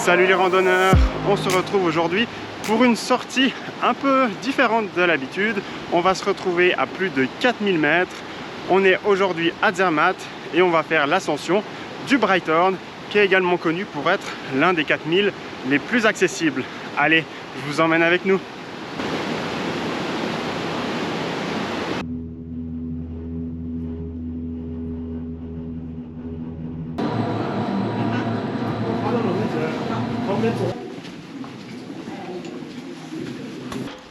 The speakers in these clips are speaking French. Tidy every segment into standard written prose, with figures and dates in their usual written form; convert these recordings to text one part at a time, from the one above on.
Salut les randonneurs, on se retrouve aujourd'hui pour une sortie un peu différente de l'habitude. On va se retrouver à plus de 4000 mètres. On est aujourd'hui à Zermatt et on va faire l'ascension du Breithorn, qui est également connu pour être l'un des 4000 les plus accessibles. Allez, je vous emmène avec nous.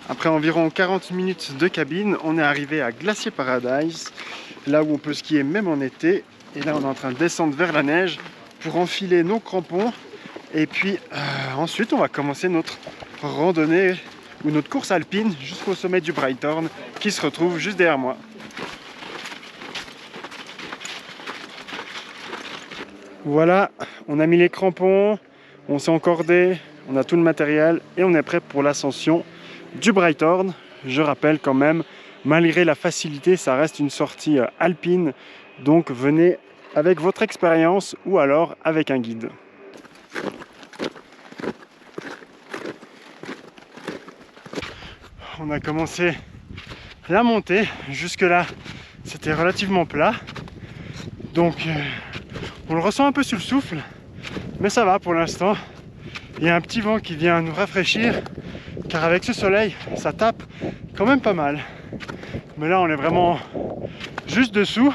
Après environ 40 minutes de cabine, on est arrivé à Glacier Paradise, là où on peut skier même en été. Et là, on est en train de descendre vers la neige pour enfiler nos crampons. Et puis ensuite, on va commencer notre randonnée ou notre course alpine jusqu'au sommet du Breithorn, qui se retrouve juste derrière moi. Voilà, on a mis les crampons, on s'est encordé, on a tout le matériel et on est prêt pour l'ascension du Breithorn. Je rappelle quand même, malgré la facilité, ça reste une sortie alpine, donc venez avec votre expérience ou alors avec un guide. On a commencé la montée, jusque là c'était relativement plat, donc on le ressent un peu sur le souffle, mais ça va pour l'instant. Il y a un petit vent qui vient nous rafraîchir, car avec ce soleil, ça tape quand même pas mal. Mais là, on est vraiment juste dessous.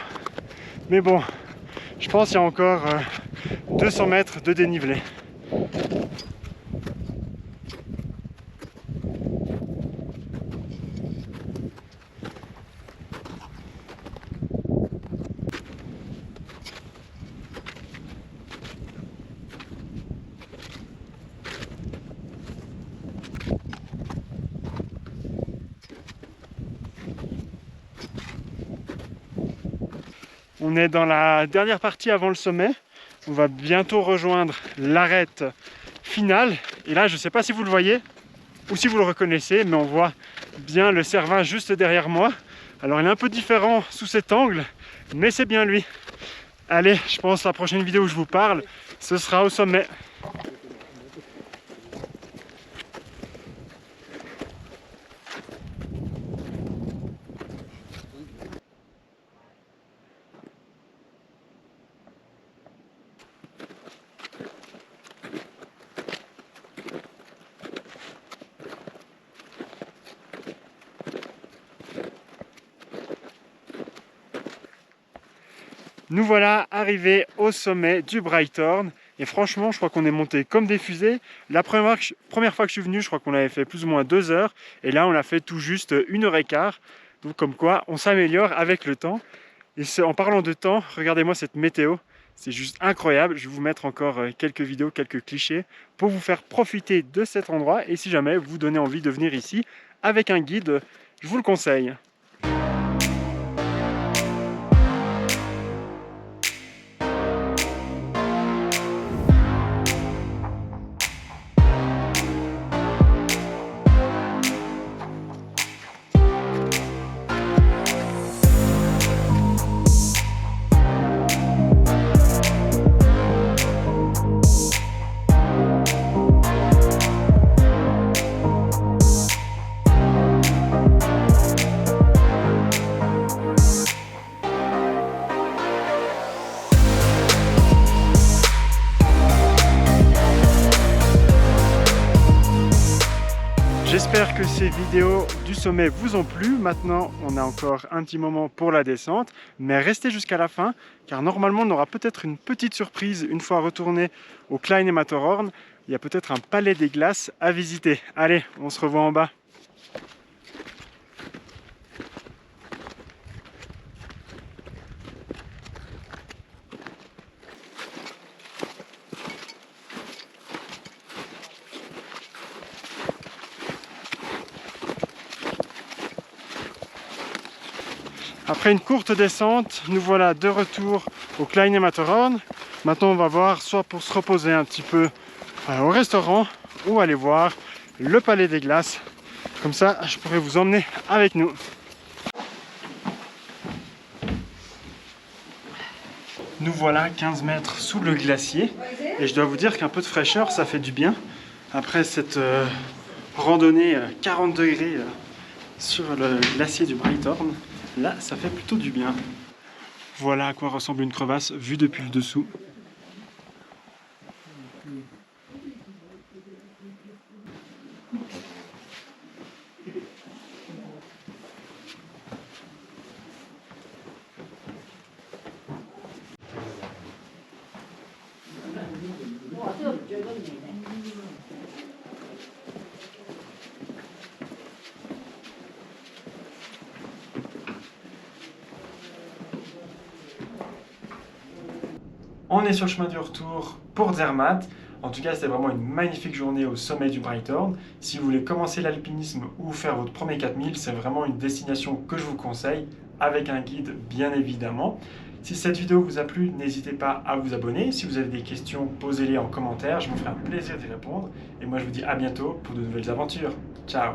Mais bon, je pense qu'il y a encore 200 mètres de dénivelé. On est dans la dernière partie avant le sommet. On va bientôt rejoindre l'arête finale. Et là, je ne sais pas si vous le voyez ou si vous le reconnaissez, mais on voit bien le Cervin juste derrière moi. Alors, il est un peu différent sous cet angle, mais c'est bien lui. Allez, je pense que la prochaine vidéo où je vous parle, ce sera au sommet. Nous voilà arrivés au sommet du Breithorn et franchement je crois qu'on est monté comme des fusées. La première fois que je suis venu, je crois qu'on avait fait plus ou moins 2 heures et là on a fait tout juste 1h15. Donc comme quoi on s'améliore avec le temps. Et en parlant de temps, regardez-moi cette météo, c'est juste incroyable. Je vais vous mettre encore quelques vidéos, quelques clichés pour vous faire profiter de cet endroit et si jamais vous donnez envie de venir ici avec un guide, je vous le conseille. J'espère que ces vidéos du sommet vous ont plu. Maintenant, on a encore un petit moment pour la descente, mais restez jusqu'à la fin, car normalement, on aura peut-être une petite surprise une fois retourné au Kleine Matterhorn. Il y a peut-être un palais des glaces à visiter. Allez, on se revoit en bas. Après une courte descente, nous voilà de retour au Kleine Matterhorn. Maintenant, on va voir soit pour se reposer un petit peu au restaurant ou aller voir le Palais des Glaces. Comme ça, je pourrais vous emmener avec nous. Nous voilà 15 mètres sous le glacier. Et je dois vous dire qu'un peu de fraîcheur, ça fait du bien. Après cette randonnée 40 degrés sur le glacier du Breithorn, là, ça fait plutôt du bien. Voilà à quoi ressemble une crevasse vue depuis le dessous. On est sur le chemin du retour pour Zermatt. En tout cas, c'était vraiment une magnifique journée au sommet du Breithorn. Si vous voulez commencer l'alpinisme ou faire votre premier 4000, c'est vraiment une destination que je vous conseille, avec un guide bien évidemment. Si cette vidéo vous a plu, n'hésitez pas à vous abonner. Si vous avez des questions, posez-les en commentaire, je me ferai un plaisir d'y répondre. Et moi, je vous dis à bientôt pour de nouvelles aventures. Ciao!